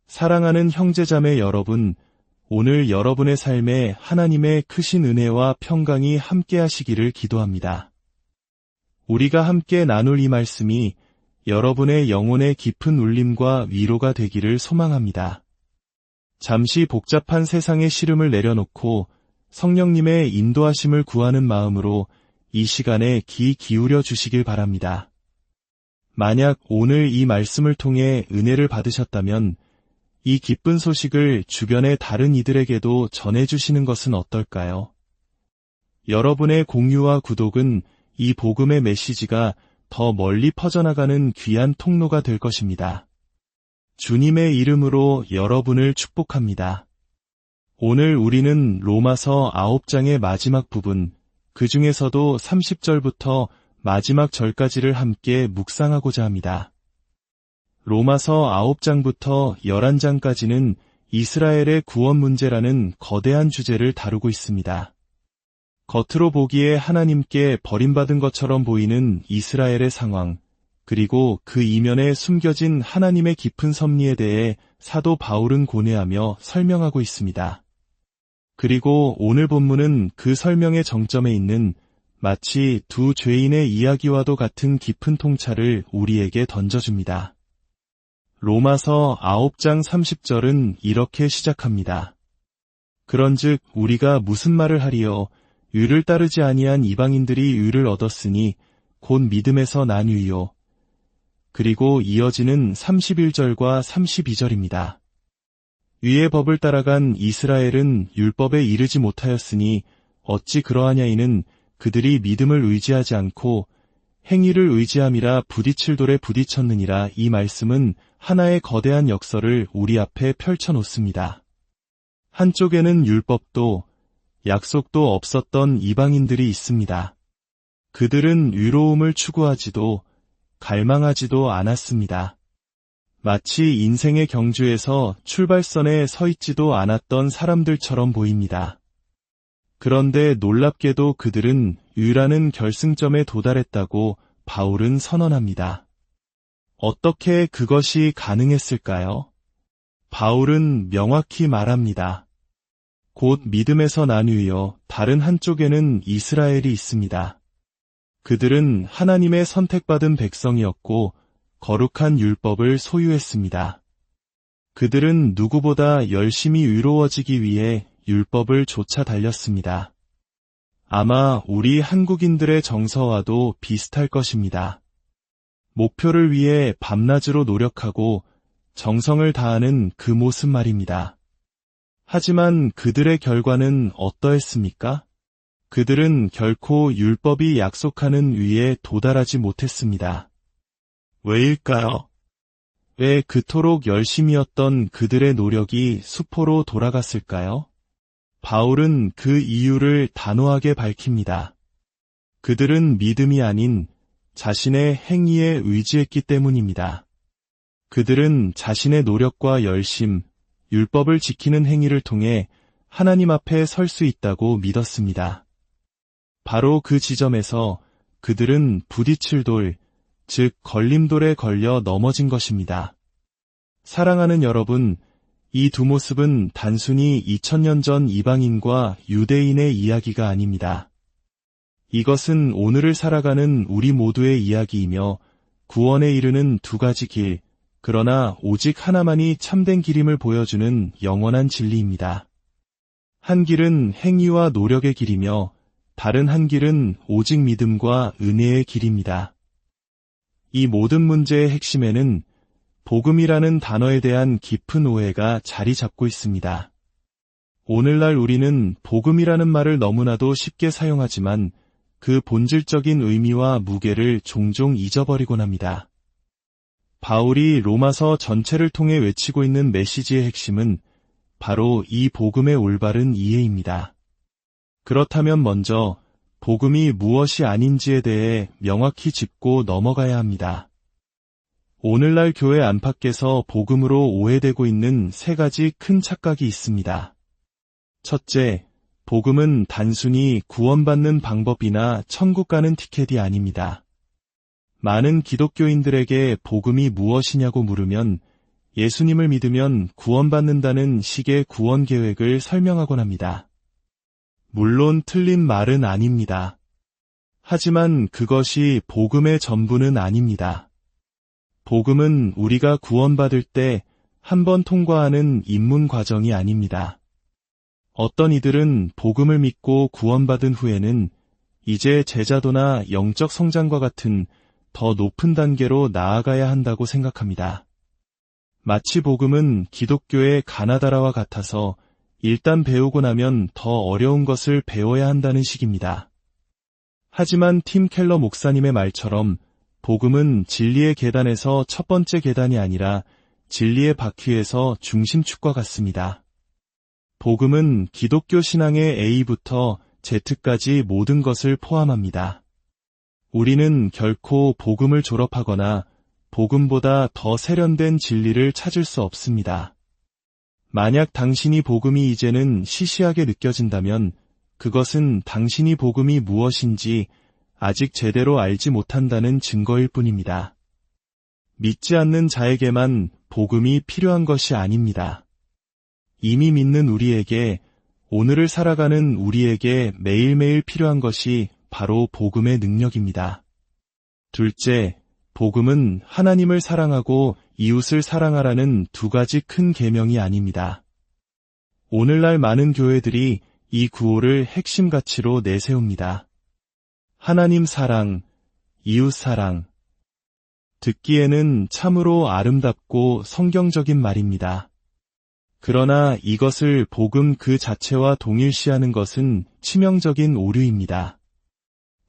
사랑하는 형제자매 여러분, 오늘 여러분의 삶에 하나님의 크신 은혜와 평강이 함께하시기를 기도합니다. 우리가 함께 나눌 이 말씀이 여러분의 영혼의 깊은 울림과 위로가 되기를 소망합니다. 잠시 복잡한 세상의 시름을 내려놓고 성령님의 인도하심을 구하는 마음으로 이 시간에 귀 기울여 주시길 바랍니다. 만약 오늘 이 말씀을 통해 은혜를 받으셨다면 이 기쁜 소식을 주변의 다른 이들에게도 전해주시는 것은 어떨까요? 여러분의 공유와 구독은 이 복음의 메시지가 더 멀리 퍼져나가는 귀한 통로가 될 것입니다. 주님의 이름으로 여러분을 축복합니다. 오늘 우리는 로마서 9장의 마지막 부분, 그 중에서도 30절부터 마지막 절까지를 함께 묵상하고자 합니다. 로마서 9장부터 11장까지는 이스라엘의 구원 문제라는 거대한 주제를 다루고 있습니다. 겉으로 보기에 하나님께 버림받은 것처럼 보이는 이스라엘의 상황, 그리고 그 이면에 숨겨진 하나님의 깊은 섭리에 대해 사도 바울은 고뇌하며 설명하고 있습니다. 그리고 오늘 본문은 그 설명의 정점에 있는 마치 두 죄인의 이야기와도 같은 깊은 통찰을 우리에게 던져줍니다. 로마서 9장 30절은 이렇게 시작합니다. 그런즉 우리가 무슨 말을 하리요? 의를 따르지 아니한 이방인들이 의를 얻었으니 곧 믿음에서 난 의요. 그리고 이어지는 31절과 32절입니다. 위의 법을 따라간 이스라엘은 율법에 이르지 못하였으니 어찌 그러하냐이는 그들이 믿음을 의지하지 않고 행위를 의지함이라 부딪힐 돌에 부딪혔느니라. 이 말씀은 하나의 거대한 역설을 우리 앞에 펼쳐놓습니다. 한쪽에는 율법도 약속도 없었던 이방인들이 있습니다. 그들은 의로움을 추구하지도 갈망하지도 않았습니다. 마치 인생의 경주에서 출발선에 서 있지도 않았던 사람들처럼 보입니다. 그런데 놀랍게도 그들은 의라는 결승점에 도달했다고 바울은 선언합니다. 어떻게 그것이 가능했을까요? 바울은 명확히 말합니다. 곧 믿음에서 난 의요, 다른 한쪽에는 이스라엘이 있습니다. 그들은 하나님의 선택받은 백성이었고 거룩한 율법을 소유했습니다. 그들은 누구보다 열심히 의로워지기 위해 율법을 쫓아 달렸습니다. 아마 우리 한국인들의 정서와도 비슷할 것입니다. 목표를 위해 밤낮으로 노력하고 정성을 다하는 그 모습 말입니다. 하지만 그들의 결과는 어떠했습니까? 그들은 결코 율법이 약속하는 위에 도달하지 못했습니다. 왜일까요? 왜 그토록 열심이었던 그들의 노력이 수포로 돌아갔을까요? 바울은 그 이유를 단호하게 밝힙니다. 그들은 믿음이 아닌 자신의 행위에 의지했기 때문입니다. 그들은 자신의 노력과 열심, 율법을 지키는 행위를 통해 하나님 앞에 설 수 있다고 믿었습니다. 바로 그 지점에서 그들은 부딪힐 돌, 즉 걸림돌에 걸려 넘어진 것입니다. 사랑하는 여러분, 이 두 모습은 단순히 2000년 전 이방인과 유대인의 이야기가 아닙니다. 이것은 오늘을 살아가는 우리 모두의 이야기이며 구원에 이르는 두 가지 길, 그러나 오직 하나만이 참된 길임을 보여주는 영원한 진리입니다. 한 길은 행위와 노력의 길이며 다른 한 길은 오직 믿음과 은혜의 길입니다. 이 모든 문제의 핵심에는 복음이라는 단어에 대한 깊은 오해가 자리 잡고 있습니다. 오늘날 우리는 복음이라는 말을 너무나도 쉽게 사용하지만 그 본질적인 의미와 무게를 종종 잊어버리곤 합니다. 바울이 로마서 전체를 통해 외치고 있는 메시지의 핵심은 바로 이 복음의 올바른 이해입니다. 그렇다면 먼저 복음이 무엇이 아닌지에 대해 명확히 짚고 넘어가야 합니다. 오늘날 교회 안팎에서 복음으로 오해되고 있는 세 가지 큰 착각이 있습니다. 첫째, 복음은 단순히 구원받는 방법이나 천국 가는 티켓이 아닙니다. 많은 기독교인들에게 복음이 무엇이냐고 물으면 예수님을 믿으면 구원받는다는 식의 구원 계획을 설명하곤 합니다. 물론 틀린 말은 아닙니다. 하지만 그것이 복음의 전부는 아닙니다. 복음은 우리가 구원받을 때 한 번 통과하는 입문 과정이 아닙니다. 어떤 이들은 복음을 믿고 구원받은 후에는 이제 제자도나 영적 성장과 같은 더 높은 단계로 나아가야 한다고 생각합니다. 마치 복음은 기독교의 가나다라와 같아서 일단 배우고 나면 더 어려운 것을 배워야 한다는 식입니다. 하지만 팀 켈러 목사님의 말처럼 복음은 진리의 계단에서 첫 번째 계단이 아니라 진리의 바퀴에서 중심축과 같습니다. 복음은 기독교 신앙의 A부터 Z까지 모든 것을 포함합니다. 우리는 결코 복음을 졸업하거나 복음보다 더 세련된 진리를 찾을 수 없습니다. 만약 당신이 복음이 이제는 시시하게 느껴진다면 그것은 당신이 복음이 무엇인지 아직 제대로 알지 못한다는 증거일 뿐입니다. 믿지 않는 자에게만 복음이 필요한 것이 아닙니다. 이미 믿는 우리에게, 오늘을 살아가는 우리에게 매일매일 필요한 것이 바로 복음의 능력입니다. 둘째, 복음은 하나님을 사랑하고 이웃을 사랑하라는 두 가지 큰 계명이 아닙니다. 오늘날 많은 교회들이 이 구호를 핵심 가치로 내세웁니다. 하나님 사랑, 이웃 사랑. 듣기에는 참으로 아름답고 성경적인 말입니다. 그러나 이것을 복음 그 자체와 동일시하는 것은 치명적인 오류입니다.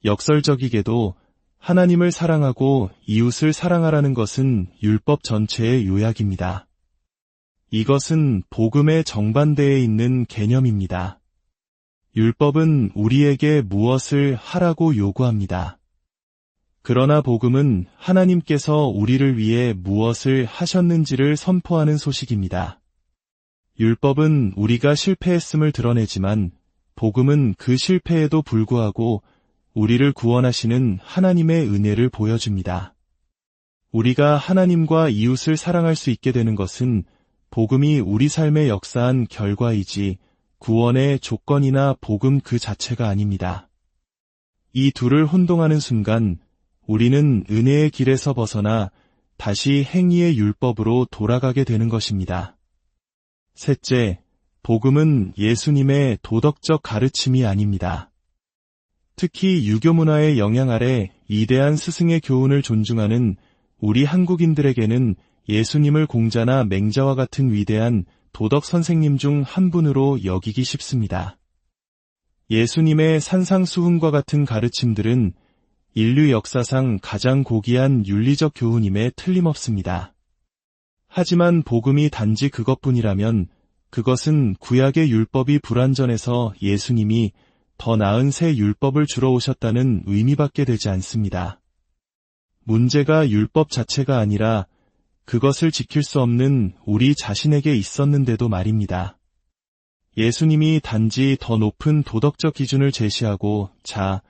역설적이게도 하나님을 사랑하고 이웃을 사랑하라는 것은 율법 전체의 요약입니다. 이것은 복음의 정반대에 있는 개념입니다. 율법은 우리에게 무엇을 하라고 요구합니다. 그러나 복음은 하나님께서 우리를 위해 무엇을 하셨는지를 선포하는 소식입니다. 율법은 우리가 실패했음을 드러내지만 복음은 그 실패에도 불구하고 우리를 구원하시는 하나님의 은혜를 보여줍니다. 우리가 하나님과 이웃을 사랑할 수 있게 되는 것은 복음이 우리 삶에 역사한 결과이지 구원의 조건이나 복음 그 자체가 아닙니다. 이 둘을 혼동하는 순간 우리는 은혜의 길에서 벗어나 다시 행위의 율법으로 돌아가게 되는 것입니다. 셋째, 복음은 예수님의 도덕적 가르침이 아닙니다. 특히 유교 문화의 영향 아래 이대한 스승의 교훈을 존중하는 우리 한국인들에게는 예수님을 공자나 맹자와 같은 위대한 도덕 선생님 중 한 분으로 여기기 쉽습니다. 예수님의 산상수훈과 같은 가르침들은 인류 역사상 가장 고귀한 윤리적 교훈임에 틀림없습니다. 하지만 복음이 단지 그것뿐이라면 그것은 구약의 율법이 불완전해서 예수님이 더 나은 새 율법을 주러 오셨다는 의미밖에 되지 않습니다. 문제가 율법 자체가 아니라 그것을 지킬 수 없는 우리 자신에게 있었는데도 말입니다. 예수님이 단지 더 높은 도덕적 기준을 제시하고 자,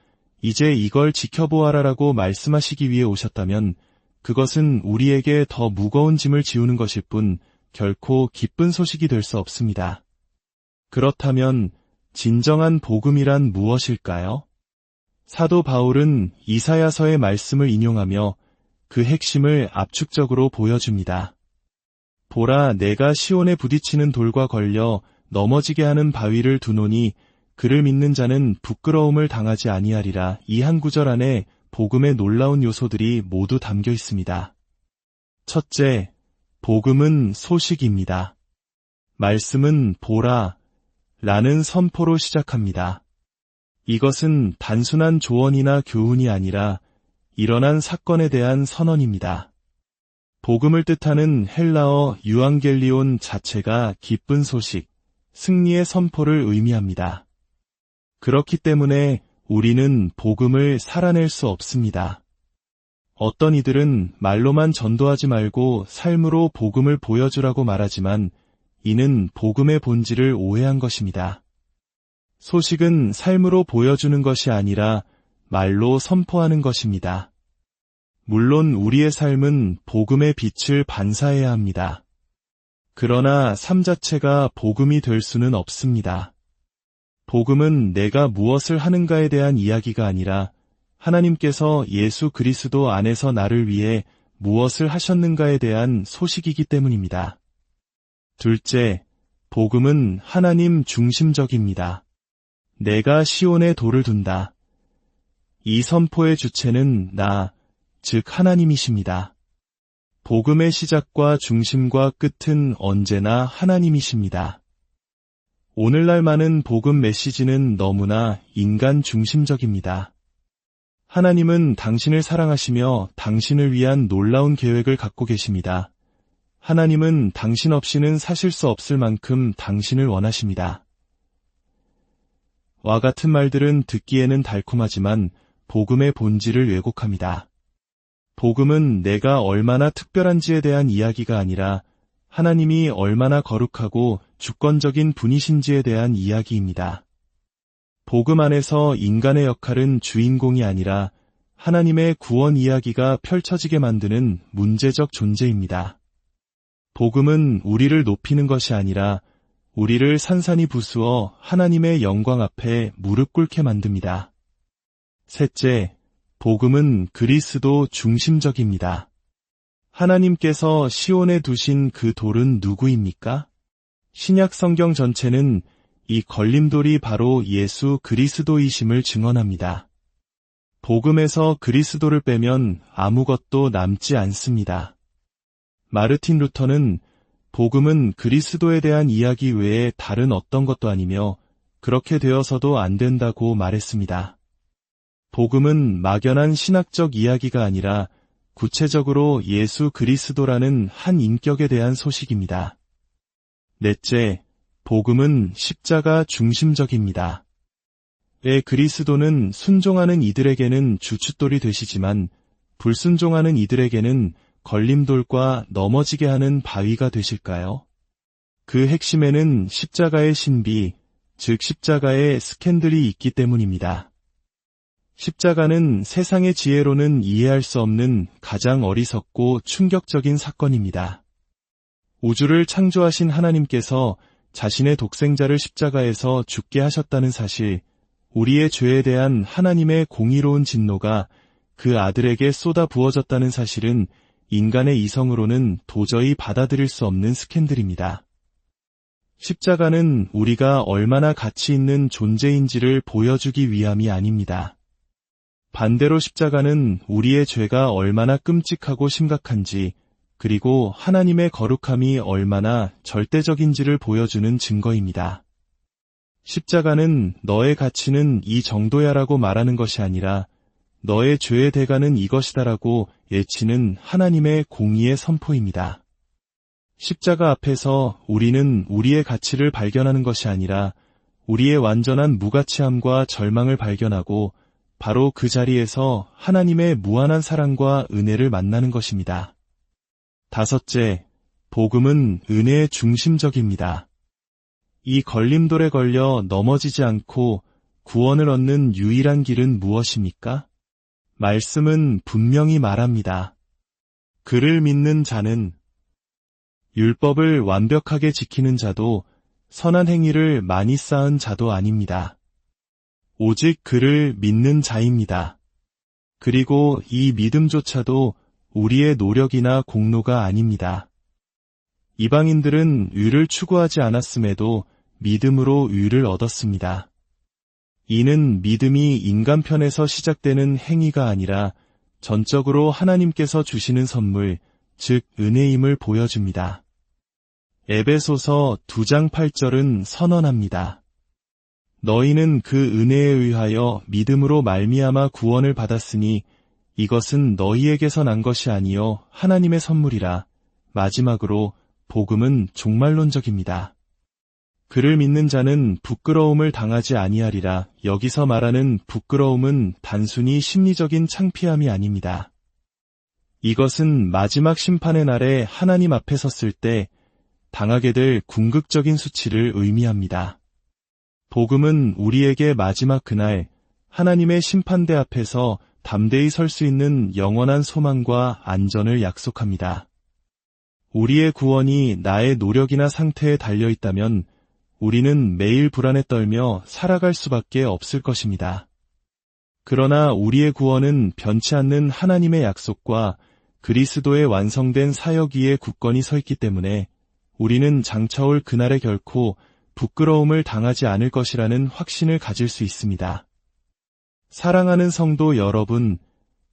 이제 이걸 지켜보아라라고 말씀하시기 위해 오셨다면 그것은 우리에게 더 무거운 짐을 지우는 것일 뿐 결코 기쁜 소식이 될 수 없습니다. 그렇다면 진정한 복음이란 무엇일까요? 사도 바울은 이사야서의 말씀을 인용하며 그 핵심을 압축적으로 보여줍니다. 보라, 내가 시온에 부딪히는 돌과 걸려 넘어지게 하는 바위를 두노니 그를 믿는 자는 부끄러움을 당하지 아니하리라. 이 한 구절 안에 복음의 놀라운 요소들이 모두 담겨 있습니다. 첫째, 복음은 소식입니다. 말씀은 보라 라는 선포로 시작합니다. 이것은 단순한 조언이나 교훈이 아니라 일어난 사건에 대한 선언입니다. 복음을 뜻하는 헬라어 유앙겔리온 자체가 기쁜 소식, 승리의 선포를 의미합니다. 그렇기 때문에 우리는 복음을 살아낼 수 없습니다. 어떤 이들은 말로만 전도하지 말고 삶으로 복음을 보여주라고 말하지만 이는 복음의 본질을 오해한 것입니다. 소식은 삶으로 보여주는 것이 아니라 말로 선포하는 것입니다. 물론 우리의 삶은 복음의 빛을 반사해야 합니다. 그러나 삶 자체가 복음이 될 수는 없습니다. 복음은 내가 무엇을 하는가에 대한 이야기가 아니라 하나님께서 예수 그리스도 안에서 나를 위해 무엇을 하셨는가에 대한 소식이기 때문입니다. 둘째, 복음은 하나님 중심적입니다. 내가 시온에 돌을 둔다. 이 선포의 주체는 나, 즉 하나님이십니다. 복음의 시작과 중심과 끝은 언제나 하나님이십니다. 오늘날 많은 복음 메시지는 너무나 인간 중심적입니다. 하나님은 당신을 사랑하시며 당신을 위한 놀라운 계획을 갖고 계십니다. 하나님은 당신 없이는 사실 수 없을 만큼 당신을 원하십니다. 와 같은 말들은 듣기에는 달콤하지만 복음의 본질을 왜곡합니다. 복음은 내가 얼마나 특별한지에 대한 이야기가 아니라 하나님이 얼마나 거룩하고 주권적인 분이신지에 대한 이야기입니다. 복음 안에서 인간의 역할은 주인공이 아니라 하나님의 구원 이야기가 펼쳐지게 만드는 문제적 존재입니다. 복음은 우리를 높이는 것이 아니라 우리를 산산이 부수어 하나님의 영광 앞에 무릎 꿇게 만듭니다. 셋째, 복음은 그리스도 중심적입니다. 하나님께서 시온에 두신 그 돌은 누구입니까? 신약 성경 전체는 이 걸림돌이 바로 예수 그리스도이심을 증언합니다. 복음에서 그리스도를 빼면 아무것도 남지 않습니다. 마르틴 루터는 복음은 그리스도에 대한 이야기 외에 다른 어떤 것도 아니며 그렇게 되어서도 안 된다고 말했습니다. 복음은 막연한 신학적 이야기가 아니라 구체적으로 예수 그리스도라는 한 인격에 대한 소식입니다. 넷째, 복음은 십자가 중심적입니다. 그리스도는 순종하는 이들에게는 주춧돌이 되시지만 불순종하는 이들에게는 걸림돌과 넘어지게 하는 바위가 되실까요? 그 핵심에는 십자가의 신비, 즉 십자가의 스캔들이 있기 때문입니다. 십자가는 세상의 지혜로는 이해할 수 없는 가장 어리석고 충격적인 사건입니다. 우주를 창조하신 하나님께서 자신의 독생자를 십자가에서 죽게 하셨다는 사실, 우리의 죄에 대한 하나님의 공의로운 진노가 그 아들에게 쏟아 부어졌다는 사실은 인간의 이성으로는 도저히 받아들일 수 없는 스캔들입니다. 십자가는 우리가 얼마나 가치 있는 존재인지를 보여주기 위함이 아닙니다. 반대로 십자가는 우리의 죄가 얼마나 끔찍하고 심각한지, 그리고 하나님의 거룩함이 얼마나 절대적인지를 보여주는 증거입니다. 십자가는 너의 가치는 이 정도야라고 말하는 것이 아니라 너의 죄의 대가는 이것이다라고 예치는 하나님의 공의의 선포입니다. 십자가 앞에서 우리는 우리의 가치를 발견하는 것이 아니라 우리의 완전한 무가치함과 절망을 발견하고 바로 그 자리에서 하나님의 무한한 사랑과 은혜를 만나는 것입니다. 다섯째, 복음은 은혜의 중심적입니다. 이 걸림돌에 걸려 넘어지지 않고 구원을 얻는 유일한 길은 무엇입니까? 말씀은 분명히 말합니다. 그를 믿는 자는 율법을 완벽하게 지키는 자도 선한 행위를 많이 쌓은 자도 아닙니다. 오직 그를 믿는 자입니다. 그리고 이 믿음조차도 우리의 노력이나 공로가 아닙니다. 이방인들은 의를 추구하지 않았음에도 믿음으로 의를 얻었습니다. 이는 믿음이 인간 편에서 시작되는 행위가 아니라 전적으로 하나님께서 주시는 선물, 즉 은혜임을 보여줍니다. 에베소서 2장 8절은 선언합니다. 너희는 그 은혜에 의하여 믿음으로 말미암아 구원을 받았으니 이것은 너희에게서 난 것이 아니요 하나님의 선물이라. 마지막으로 복음은 종말론적입니다. 그를 믿는 자는 부끄러움을 당하지 아니하리라. 여기서 말하는 부끄러움은 단순히 심리적인 창피함이 아닙니다. 이것은 마지막 심판의 날에 하나님 앞에 섰을 때 당하게 될 궁극적인 수치를 의미합니다. 복음은 우리에게 마지막 그날 하나님의 심판대 앞에서 담대히 설 수 있는 영원한 소망과 안전을 약속합니다. 우리의 구원이 나의 노력이나 상태에 달려 있다면 우리는 매일 불안에 떨며 살아갈 수밖에 없을 것입니다. 그러나 우리의 구원은 변치 않는 하나님의 약속과 그리스도의 완성된 사역 위에 굳건히 서 있기 때문에 우리는 장차올 그날에 결코 부끄러움을 당하지 않을 것이라는 확신을 가질 수 있습니다. 사랑하는 성도 여러분,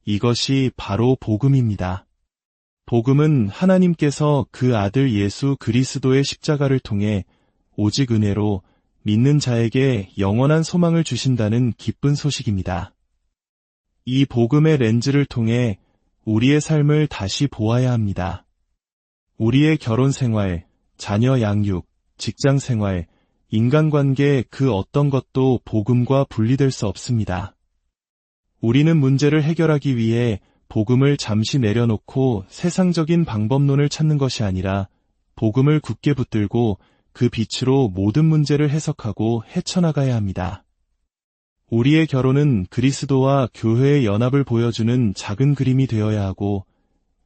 이것이 바로 복음입니다. 복음은 하나님께서 그 아들 예수 그리스도의 십자가를 통해 오직 은혜로 믿는 자에게 영원한 소망을 주신다는 기쁜 소식입니다. 이 복음의 렌즈를 통해 우리의 삶을 다시 보아야 합니다. 우리의 결혼 생활, 자녀 양육, 직장 생활, 인간관계 그 어떤 것도 복음과 분리될 수 없습니다. 우리는 문제를 해결하기 위해 복음을 잠시 내려놓고 세상적인 방법론을 찾는 것이 아니라 복음을 굳게 붙들고 그 빛으로 모든 문제를 해석하고 헤쳐나가야 합니다. 우리의 결혼은 그리스도와 교회의 연합을 보여주는 작은 그림이 되어야 하고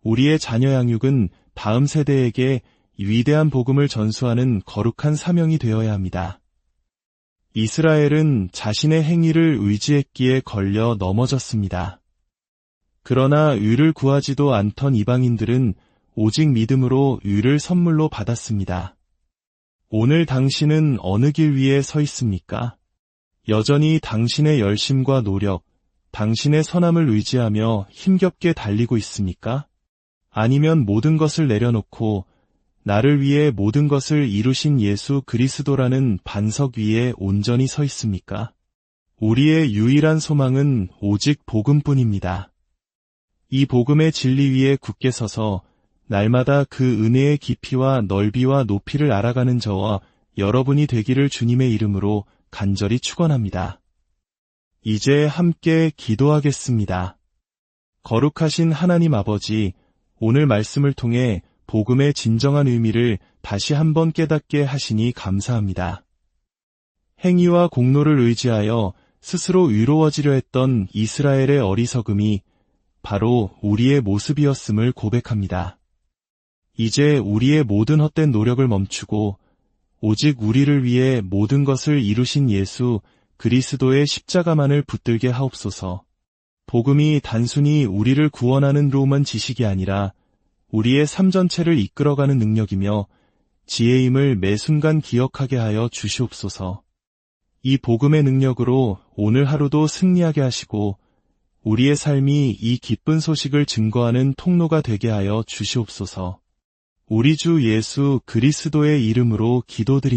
우리의 자녀 양육은 다음 세대에게 위대한 복음을 전수하는 거룩한 사명이 되어야 합니다. 이스라엘은 자신의 행위를 의지했기에 걸려 넘어졌습니다. 그러나 의를 구하지도 않던 이방인들은 오직 믿음으로 의를 선물로 받았습니다. 오늘 당신은 어느 길 위에 서 있습니까? 여전히 당신의 열심과 노력, 당신의 선함을 의지하며 힘겹게 달리고 있습니까? 아니면 모든 것을 내려놓고 나를 위해 모든 것을 이루신 예수 그리스도라는 반석 위에 온전히 서 있습니까? 우리의 유일한 소망은 오직 복음뿐입니다. 이 복음의 진리 위에 굳게 서서 날마다 그 은혜의 깊이와 넓이와 높이를 알아가는 저와 여러분이 되기를 주님의 이름으로 간절히 축원합니다. 이제 함께 기도하겠습니다. 거룩하신 하나님 아버지, 오늘 말씀을 통해 복음의 진정한 의미를 다시 한번 깨닫게 하시니 감사합니다. 행위와 공로를 의지하여 스스로 의로워지려 했던 이스라엘의 어리석음이 바로 우리의 모습이었음을 고백합니다. 이제 우리의 모든 헛된 노력을 멈추고 오직 우리를 위해 모든 것을 이루신 예수 그리스도의 십자가만을 붙들게 하옵소서. 복음이 단순히 우리를 구원하는 로만 지식이 아니라 우리의 삶 전체를 이끌어가는 능력이며 지혜임을 매 순간 기억하게 하여 주시옵소서. 이 복음의 능력으로 오늘 하루도 승리하게 하시고 우리의 삶이 이 기쁜 소식을 증거하는 통로가 되게 하여 주시옵소서. 우리 주 예수 그리스도의 이름으로 기도드립니다.